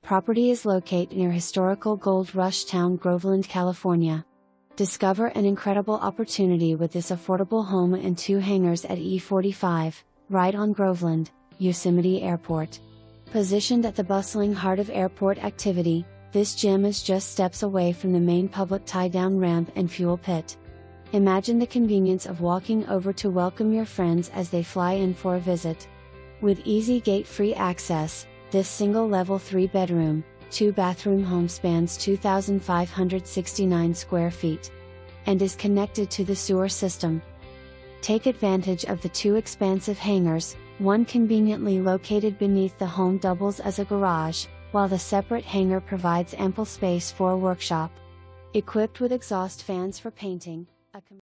Property is located near historical Gold Rush town Groveland, California. Discover an incredible opportunity with this affordable home and 2 hangars at E45, right on Groveland, Yosemite Airport. Positioned at the bustling heart of airport activity, this gem is just steps away from the main public tie-down ramp and fuel pit. Imagine the convenience of walking over to welcome your friends as they fly in for a visit. With easy gate-free access, this single-level 3-bedroom, 2-bathroom home spans 2,569 square feet and is connected to the sewer system. Take advantage of the 2 expansive hangars, one conveniently located beneath the home doubles as a garage, while the separate hangar provides ample space for a workshop. Equipped with exhaust fans for painting,